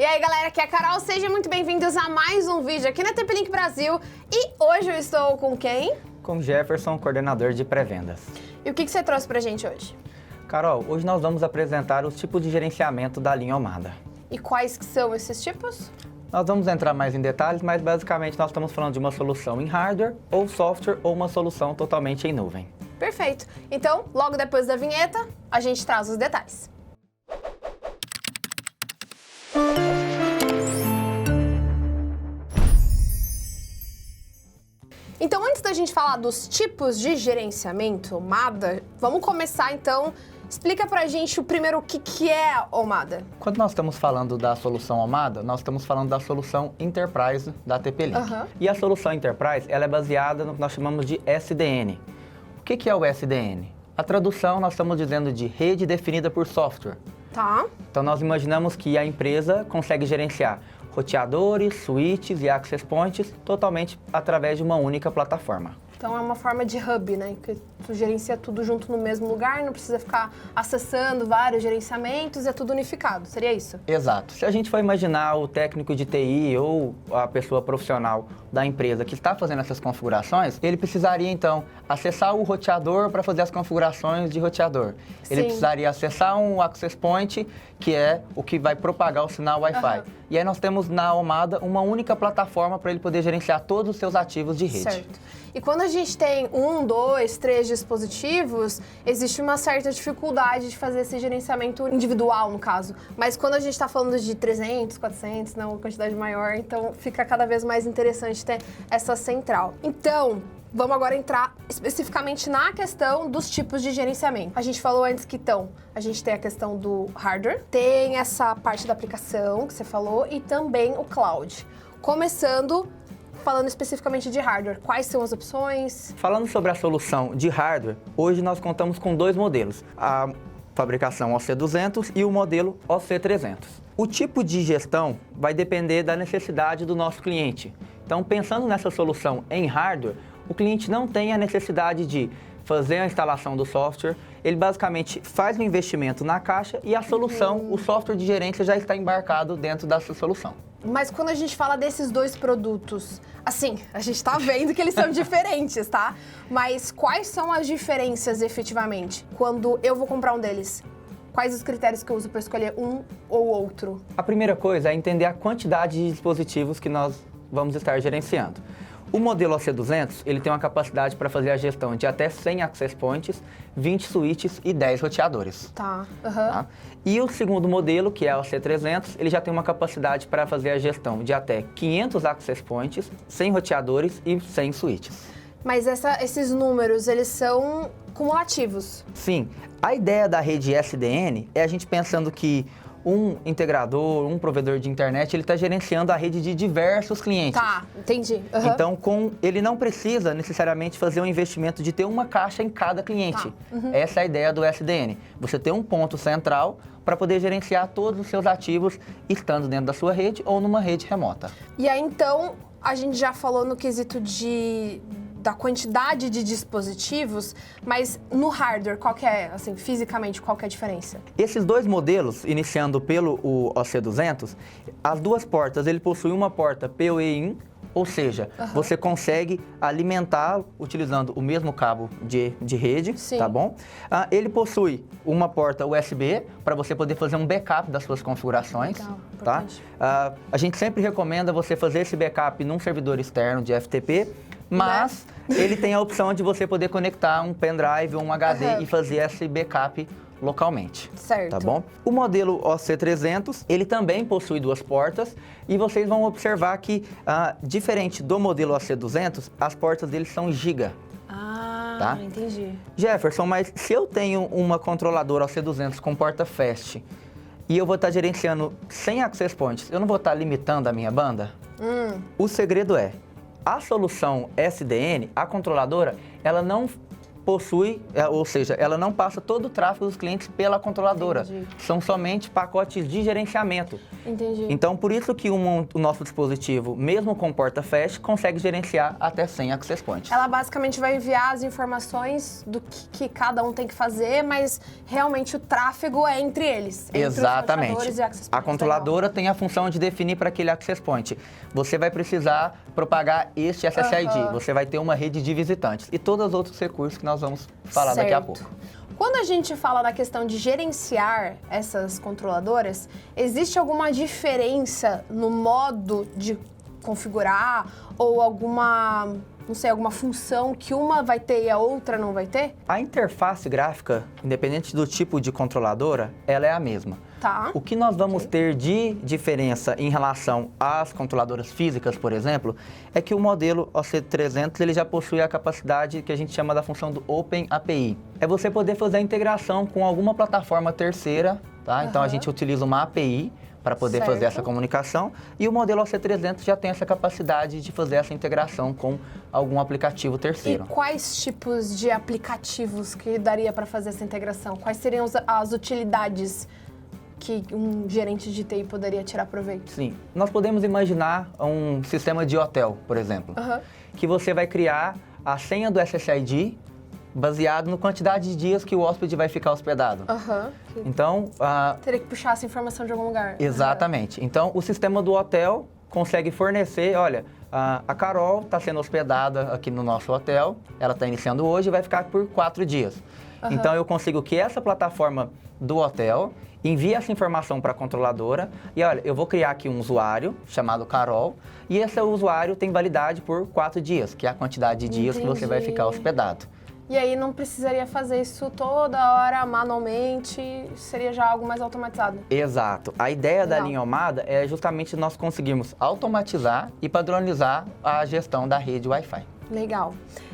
E aí galera, aqui é a Carol, sejam muito bem-vindos a mais um vídeo aqui na TP-Link Brasil. E hoje eu estou com quem? Com Jefferson, coordenador de pré-vendas. E o que você trouxe pra gente hoje? Carol, hoje nós vamos apresentar os tipos de gerenciamento da linha Omada. E quais que são esses tipos? Nós vamos entrar mais em detalhes, mas basicamente nós estamos falando de uma solução em hardware ou software ou uma solução totalmente em nuvem. Perfeito. Então, logo depois da vinheta, a gente traz os detalhes. Então, antes da gente falar dos tipos de gerenciamento Omada, vamos começar então. Explica pra gente o primeiro o que é a Omada. Quando nós estamos falando da solução Omada, nós estamos falando da solução Enterprise da TP-Link. E a solução Enterprise, ela é baseada no que nós chamamos de SDN. O que é o SDN? A tradução nós estamos dizendo de rede definida por software. Tá. Então nós imaginamos que a empresa consegue gerenciar roteadores, switches e access points totalmente através de uma única plataforma. Então é uma forma de hub, né? Que tu gerencia tudo junto no mesmo lugar, não precisa ficar acessando vários gerenciamentos, é tudo unificado. Seria isso? Exato. Se a gente for imaginar o técnico de TI ou a pessoa profissional da empresa que está fazendo essas configurações, ele precisaria então acessar o roteador para fazer as configurações de roteador. Ele precisaria acessar um access point, que é o que vai propagar o sinal Wi-Fi. E aí nós temos na Omada uma única plataforma para ele poder gerenciar todos os seus ativos de rede. Certo. E quando a gente tem 1, 2, 3 dispositivos, existe uma certa dificuldade de fazer esse gerenciamento individual, no caso. Mas quando a gente está falando de 300, 400, não, uma quantidade maior, então fica cada vez mais interessante ter essa central. Então, vamos agora entrar especificamente na questão dos tipos de gerenciamento. A gente falou antes que a gente tem a questão do hardware, tem essa parte da aplicação que você falou e também o cloud. Começando falando especificamente de hardware, quais são as opções? Falando sobre a solução de hardware, hoje nós contamos com dois modelos, a fabricação OC200 e o modelo OC300. O tipo de gestão vai depender da necessidade do nosso cliente. Então, pensando nessa solução em hardware, o cliente não tem a necessidade de fazer a instalação do software, ele basicamente faz um investimento na caixa e a solução, o software de gerência já está embarcado dentro dessa solução. Mas quando a gente fala desses dois produtos, assim, a gente tá vendo que eles são diferentes, tá? Mas quais são as diferenças efetivamente quando eu vou comprar um deles? Quais os critérios que eu uso para escolher um ou outro? A primeira coisa é entender a quantidade de dispositivos que nós vamos estar gerenciando. O modelo OC200, ele tem uma capacidade para fazer a gestão de até 100 access points, 20 switches e 10 roteadores. Tá. Tá? E o segundo modelo, que é o OC300, ele já tem uma capacidade para fazer a gestão de até 500 access points, 100 roteadores e 100 switches. Mas esses números, eles são cumulativos? Sim. A ideia da rede SDN é a gente pensando que um integrador, um provedor de internet, ele está gerenciando a rede de diversos clientes. Tá, entendi. Então, ele não precisa necessariamente fazer um investimento de ter uma caixa em cada cliente. Essa é a ideia do SDN. Você ter um ponto central para poder gerenciar todos os seus ativos estando dentro da sua rede ou numa rede remota. E aí, então, a gente já falou no quesito da quantidade de dispositivos, mas no hardware, qual que é, assim, fisicamente, qual que é a diferença? Esses dois modelos, iniciando pelo OC200, as duas portas, ele possui uma porta PoE-in, ou seja, você consegue alimentar utilizando o mesmo cabo de rede, tá bom? Ele possui uma porta USB para você poder fazer um backup das suas configurações. Legal, tá? A gente sempre recomenda você fazer esse backup num servidor externo de FTP, mas ele tem a opção de você poder conectar um pendrive ou um HD e fazer esse backup localmente. Certo. Tá bom? O modelo OC300, ele também possui duas portas e vocês vão observar que, diferente do modelo OC200, as portas deles são giga. Tá? Entendi. Jefferson, mas se eu tenho uma controladora OC200 com porta fast e eu vou estar gerenciando 100 access points, eu não vou estar limitando a minha banda? O segredo é, a solução SDN, a controladora, ela não possui, ou seja, ela não passa todo o tráfego dos clientes pela controladora. Entendi. São somente pacotes de gerenciamento. Entendi. Então, por isso que o nosso dispositivo, mesmo com porta flash, consegue gerenciar até 100 access points. Ela basicamente vai enviar as informações do que cada um tem que fazer, mas realmente o tráfego é entre eles. Entre Exatamente. Os roteadores e access A points. controladora tem a função de definir para aquele access point. Você vai precisar propagar este SSID. Você vai ter uma rede de visitantes e todos os outros recursos que nós vamos falar daqui a Certo. pouco. Quando a gente fala da questão de gerenciar essas controladoras, existe alguma diferença no modo de configurar ou alguma, não sei, alguma função que uma vai ter e a outra não vai ter? A interface gráfica, independente do tipo de controladora, ela é a mesma. Tá. O que nós vamos ter de diferença em relação às controladoras físicas, por exemplo, é que o modelo OC300 ele já possui a capacidade que a gente chama da função do Open API. É você poder fazer a integração com alguma plataforma terceira, tá? Então a gente utiliza uma API para poder fazer Certo. essa comunicação e o modelo OC300 já tem essa capacidade de fazer essa integração com algum aplicativo E terceiro. quais tipos de aplicativos que daria para fazer essa integração? Quais seriam as utilidades que um gerente de TI poderia tirar proveito? Sim, nós podemos imaginar um sistema de hotel, por exemplo, que você vai criar a senha do SSID baseado na quantidade de dias que o hóspede vai ficar hospedado. Então, Teria que puxar essa informação de algum lugar. exatamente. Então, o sistema do hotel consegue fornecer, olha, a Carol está sendo hospedada aqui no nosso hotel, ela está iniciando hoje e vai ficar por 4 dias. Então, eu consigo que essa plataforma do hotel envie essa informação para a controladora e, olha, eu vou criar aqui um usuário chamado Carol e esse usuário tem validade por 4 dias, que é a quantidade de dias que você vai ficar hospedado. E aí não precisaria fazer isso toda hora manualmente, seria já algo mais automatizado. Exato. A ideia da Legal. linha Omada é justamente nós conseguirmos automatizar e padronizar a gestão da rede Wi-Fi. Legal.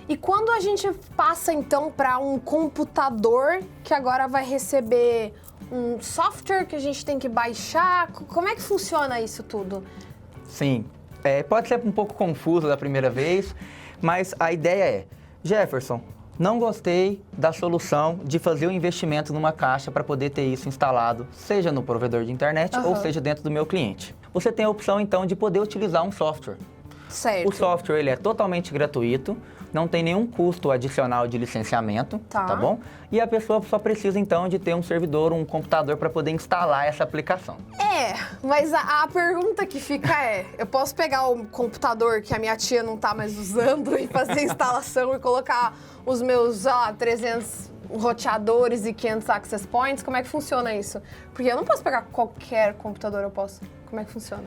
E quando a gente passa então para um computador que agora vai receber um software que a gente tem que baixar, como é que funciona isso tudo? Sim, pode ser um pouco confuso da primeira vez, mas a ideia é, Jefferson, não gostei da solução de fazer o investimento numa caixa para poder ter isso instalado, seja no provedor de internet ou seja dentro do meu cliente. Você tem a opção então de poder utilizar um software. Certo. O software ele é totalmente gratuito, não tem nenhum custo adicional de licenciamento, tá bom? E a pessoa só precisa então de ter um servidor, um computador para poder instalar essa aplicação. Mas a pergunta que fica é, eu posso pegar o computador que a minha tia não tá mais usando e fazer a instalação e colocar os meus, 300 roteadores e 500 access points? Como é que funciona isso? Porque eu não posso pegar qualquer computador, eu posso. Como é que funciona?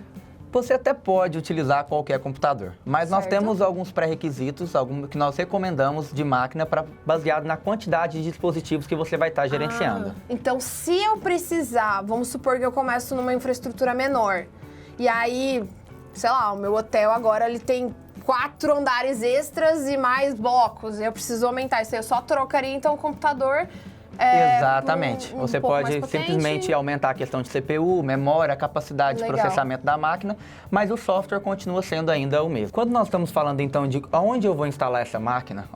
Você até pode utilizar qualquer computador, mas nós Certo. temos alguns pré-requisitos, que nós recomendamos de máquina baseado na quantidade de dispositivos que você vai estar gerenciando. Então, se eu precisar, vamos supor que eu começo numa infraestrutura menor, e aí, sei lá, o meu hotel agora ele tem 4 andares extras e mais blocos, eu preciso aumentar isso aí, eu só trocaria então o computador. Exatamente. Você pouco pode mais potente. simplesmente aumentar a questão de CPU, memória, capacidade de Legal. processamento da máquina, mas o software continua sendo ainda o mesmo. Quando nós estamos falando então de aonde eu vou instalar essa máquina,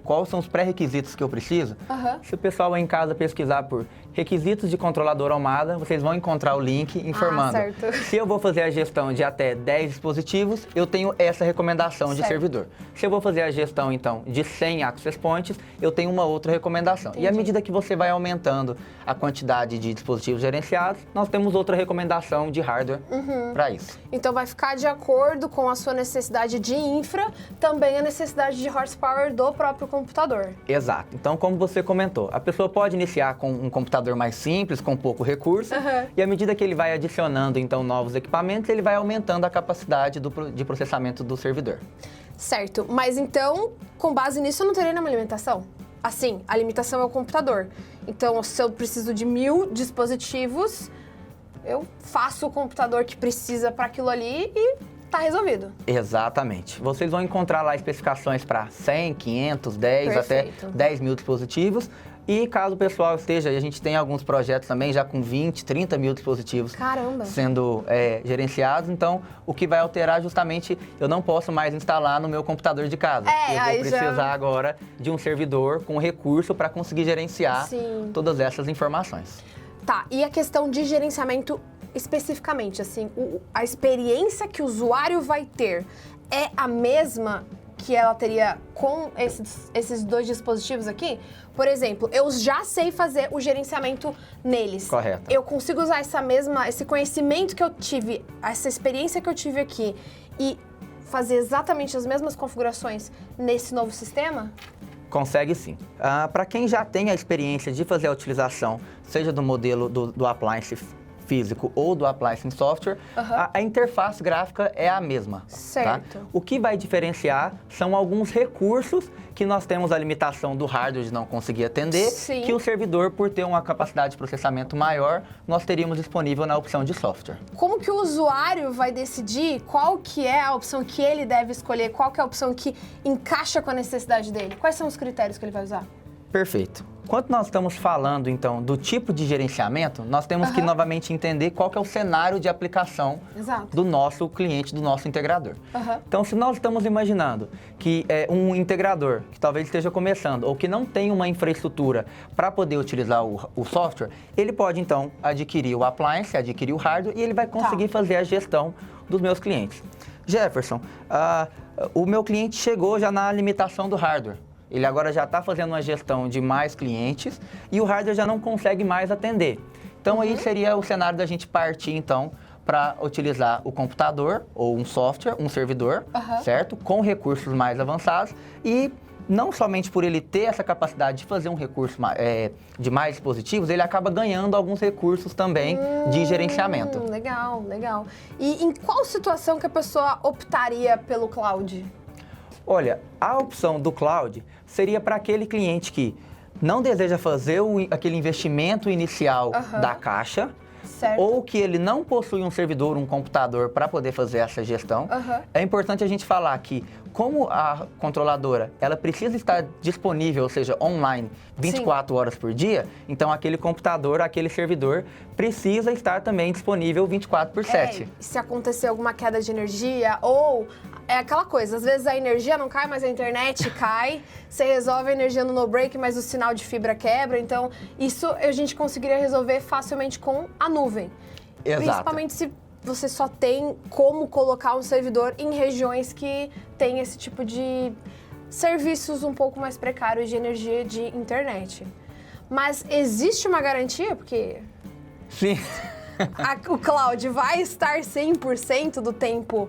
quais são os pré-requisitos que eu preciso, se o pessoal aí em casa pesquisar por requisitos de controlador Omada, vocês vão encontrar o link informando. certo. Se eu vou fazer a gestão de até 10 dispositivos, eu tenho essa recomendação de Certo. servidor. Se eu vou fazer a gestão, então, de 100 access points, eu tenho uma outra recomendação. E à medida que você vai aumentando a quantidade de dispositivos gerenciados, nós temos outra recomendação de hardware para isso. Então vai ficar de acordo com a sua necessidade de infra, também a necessidade de horsepower do próprio computador. Exato. Então, como você comentou, a pessoa pode iniciar com um computador mais simples, com pouco recurso, e à medida que ele vai adicionando, então, novos equipamentos, ele vai aumentando a capacidade de processamento do servidor. Certo, mas então, com base nisso, eu não teria nenhuma limitação? Assim, a limitação é o computador. Então, se eu preciso de 1000 dispositivos, eu faço o computador que precisa para aquilo ali e tá resolvido. Exatamente. Vocês vão encontrar lá especificações para 100, 500, 10, Perfeito. até 10 mil dispositivos. E caso o pessoal esteja, e a gente tem alguns projetos também já com 20, 30 mil dispositivos Caramba! sendo gerenciados, então o que vai alterar justamente, eu não posso mais instalar no meu computador de casa. Eu vou precisar agora de um servidor com recurso para conseguir gerenciar todas essas informações. Tá, e a questão de gerenciamento especificamente, assim, a experiência que o usuário vai ter é a mesma que ela teria com esses dois dispositivos aqui? Por exemplo, eu já sei fazer o gerenciamento neles. Correto. Eu consigo usar esse conhecimento que eu tive, essa experiência que eu tive aqui e fazer exatamente as mesmas configurações nesse novo sistema? Consegue sim. Para quem já tem a experiência de fazer a utilização, seja do modelo do appliance físico ou do appliance em software, a interface gráfica é a mesma. Certo. Tá? O que vai diferenciar são alguns recursos que nós temos a limitação do hardware de não conseguir atender, que o servidor, por ter uma capacidade de processamento maior, nós teríamos disponível na opção de software. Como que o usuário vai decidir qual que é a opção que ele deve escolher, qual que é a opção que encaixa com a necessidade dele? Quais são os critérios que ele vai usar? Perfeito. Quando nós estamos falando, então, do tipo de gerenciamento, nós temos que novamente entender qual que é o cenário de aplicação do nosso cliente, do nosso integrador. Então, se nós estamos imaginando que um integrador que talvez esteja começando ou que não tem uma infraestrutura para poder utilizar o software, ele pode, então, adquirir o appliance, adquirir o hardware e ele vai conseguir fazer a gestão dos meus clientes. Jefferson, o meu cliente chegou já na limitação do hardware. Ele agora já está fazendo uma gestão de mais clientes e o hardware já não consegue mais atender. Então, aí seria o cenário da gente partir, então, para utilizar o computador ou um software, um servidor, certo? Com recursos mais avançados e não somente por ele ter essa capacidade de fazer um recurso de mais dispositivos, ele acaba ganhando alguns recursos também de gerenciamento. Legal, legal. E em qual situação que a pessoa optaria pelo cloud? Olha, a opção do cloud seria para aquele cliente que não deseja fazer aquele investimento inicial da caixa, ou que ele não possui um servidor, um computador para poder fazer essa gestão. É importante a gente falar que, como a controladora, ela precisa estar disponível, ou seja, online, 24 horas por dia, então aquele computador, aquele servidor precisa estar também disponível 24/7. Se acontecer alguma queda de energia ou... É aquela coisa, às vezes a energia não cai, mas a internet cai. Você resolve a energia no no-break, mas o sinal de fibra quebra. Então, isso a gente conseguiria resolver facilmente com a nuvem. Exato. Principalmente se você só tem como colocar um servidor em regiões que tem esse tipo de serviços um pouco mais precários de energia de internet. Mas existe uma garantia? Porque... Sim. O cloud vai estar 100% do tempo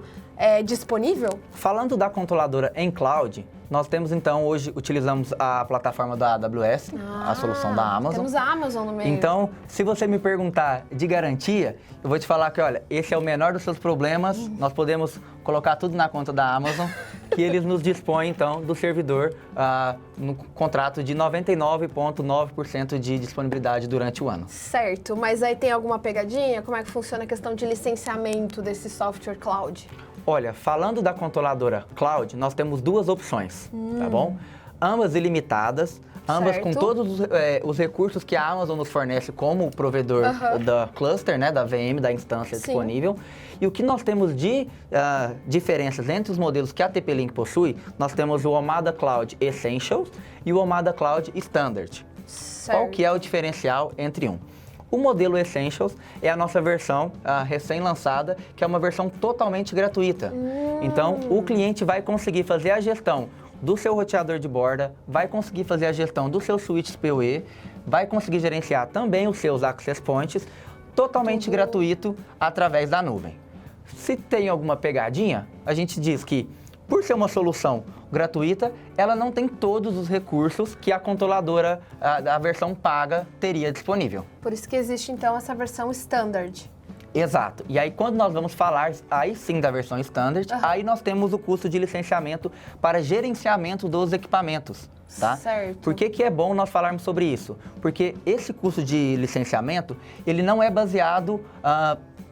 disponível? Falando da controladora em cloud, nós temos então, hoje utilizamos a plataforma da AWS, a solução da Amazon. Temos a Amazon no meio. Então, se você me perguntar de garantia, eu vou te falar que, olha, esse é o menor dos seus problemas, nós podemos colocar tudo na conta da Amazon, que eles nos dispõem então do servidor no contrato de 99,9% de disponibilidade durante o ano. Certo, mas aí tem alguma pegadinha? Como é que funciona a questão de licenciamento desse software cloud? Olha, falando da controladora cloud, nós temos duas opções, tá bom? Ambas ilimitadas, ambas com todos os recursos que a Amazon nos fornece como provedor da cluster, né, da VM, da instância disponível. E o que nós temos de diferenças entre os modelos que a TP-Link possui, nós temos o Omada Cloud Essentials e o Omada Cloud Standard. Certo. Qual que é o diferencial entre um? O modelo Essentials é a nossa versão recém-lançada, que é uma versão totalmente gratuita. Então, o cliente vai conseguir fazer a gestão do seu roteador de borda, vai conseguir fazer a gestão do seu switch PoE, vai conseguir gerenciar também os seus access points, totalmente gratuito através da nuvem. Se tem alguma pegadinha, a gente diz que, por ser uma solução gratuita, ela não tem todos os recursos que a controladora, a versão paga, teria disponível. Por isso que existe, então, essa versão Standard. Exato. E aí, quando nós vamos falar, aí sim, da versão Standard, aí nós temos o custo de licenciamento para gerenciamento dos equipamentos, tá? Certo. Por que é bom nós falarmos sobre isso? Porque esse custo de licenciamento, ele não é baseado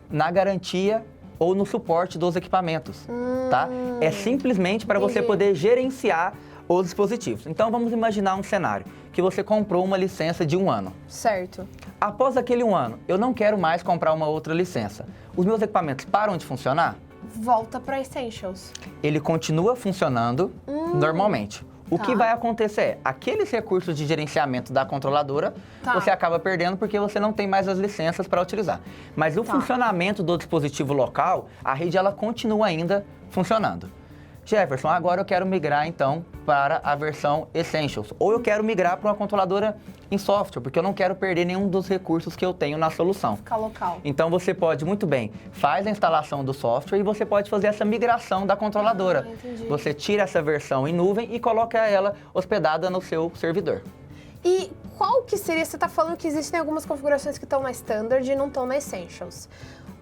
na garantia ou no suporte dos equipamentos, tá? É simplesmente para você poder gerenciar os dispositivos. Então vamos imaginar um cenário que você comprou uma licença de 1 ano. Certo. Após aquele 1 ano, eu não quero mais comprar uma outra licença. Os meus equipamentos param de funcionar? Volta para Essentials. Ele continua funcionando normalmente. O Tá. que vai acontecer é, aqueles recursos de gerenciamento da controladora, Tá. você acaba perdendo porque você não tem mais as licenças para utilizar. Mas o Tá. funcionamento do dispositivo local, a rede ela continua ainda funcionando. Jefferson, agora eu quero migrar então para a versão Essentials. Ou eu quero migrar para uma controladora em software, porque eu não quero perder nenhum dos recursos que eu tenho na solução. Ficar local. Então você pode, muito bem, faz a instalação do software e você pode fazer essa migração da controladora. Entendi. Você tira essa versão em nuvem e coloca ela hospedada no seu servidor. E qual que seria, você está falando que existem algumas configurações que estão na Standard e não estão na Essentials.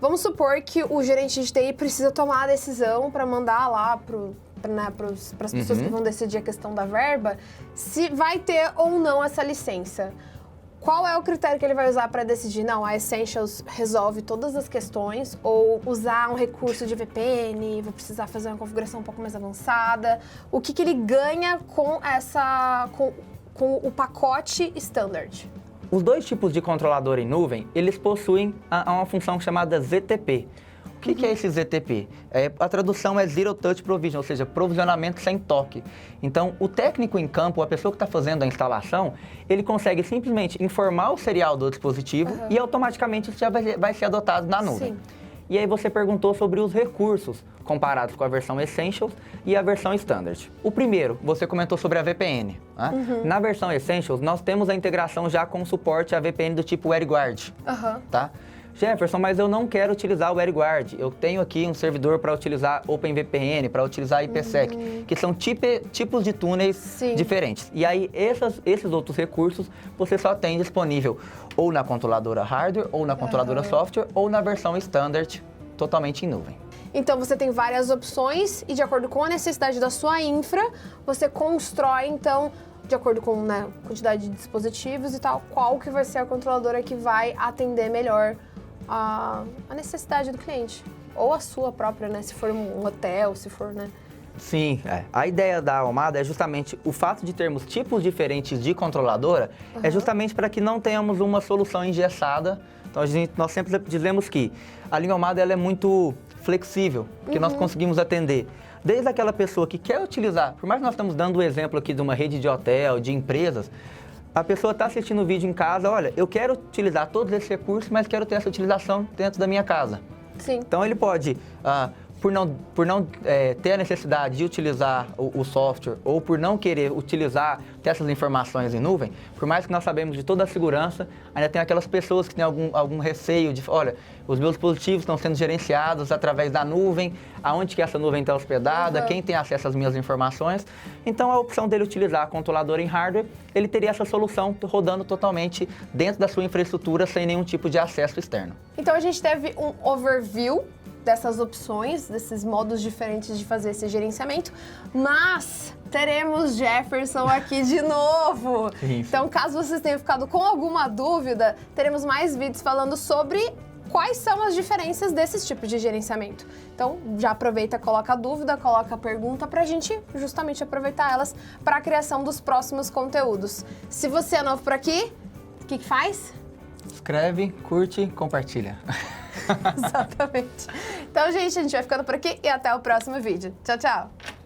Vamos supor que o gerente de TI precisa tomar a decisão para mandar lá para as pessoas que vão decidir a questão da verba, se vai ter ou não essa licença. Qual é o critério que ele vai usar para decidir? Não, a Essentials resolve todas as questões, ou usar um recurso de VPN, vou precisar fazer uma configuração um pouco mais avançada. O que ele ganha com com o pacote Standard? Os dois tipos de controlador em nuvem, eles possuem uma função chamada ZTP. O que é esse ZTP? A tradução é Zero Touch Provision, ou seja, provisionamento sem toque. Então, o técnico em campo, a pessoa que está fazendo a instalação, ele consegue simplesmente informar o serial do dispositivo e automaticamente isso já vai ser adotado na nuvem. Sim. E aí você perguntou sobre os recursos comparados com a versão Essentials e a versão Standard. O primeiro, você comentou sobre a VPN. Né? Na versão Essentials, nós temos a integração já com suporte a VPN do tipo WebGuard. Tá? Jefferson, mas eu não quero utilizar o WebGuard. Eu tenho aqui um servidor para utilizar OpenVPN, para utilizar IPsec, que são tipos de túneis diferentes. E aí, esses outros recursos, você só tem disponível ou na controladora hardware, ou na controladora software, ou na versão Standard, totalmente em nuvem. Então, você tem várias opções e, de acordo com a necessidade da sua infra, você constrói, então, de acordo com a quantidade de dispositivos e tal, qual que vai ser a controladora que vai atender melhor a necessidade do cliente. Ou a sua própria, né? Se for um hotel, se for, né? Sim, a ideia da Almada é justamente o fato de termos tipos diferentes de controladora, é justamente para que não tenhamos uma solução engessada. Então, nós sempre dizemos que a linha Almada ela é muito flexível, porque nós conseguimos atender desde aquela pessoa que quer utilizar, por mais que nós estamos dando o exemplo aqui de uma rede de hotel, de empresas, a pessoa está assistindo o vídeo em casa, olha, eu quero utilizar todos esses recursos, mas quero ter essa utilização dentro da minha casa. Sim. Então ele pode, por não ter a necessidade de utilizar o software ou por não querer ter essas informações em nuvem, por mais que nós sabemos de toda a segurança, ainda tem aquelas pessoas que têm algum receio de, olha, os meus dispositivos estão sendo gerenciados através da nuvem, aonde que essa nuvem está hospedada, quem tem acesso às minhas informações. Então a opção dele utilizar a controladora em hardware, ele teria essa solução rodando totalmente dentro da sua infraestrutura sem nenhum tipo de acesso externo. Então a gente teve um overview dessas opções, desses modos diferentes de fazer esse gerenciamento, mas teremos Jefferson aqui de novo. Sim. Então, caso vocês tenham ficado com alguma dúvida, teremos mais vídeos falando sobre quais são as diferenças desses tipos de gerenciamento. Então, já aproveita, coloca a dúvida, coloca a pergunta pra gente justamente aproveitar elas para a criação dos próximos conteúdos. Se você é novo por aqui, o que faz? Escreve, curte, compartilha. Exatamente. Então, gente, a gente vai ficando por aqui e até o próximo vídeo. Tchau, tchau!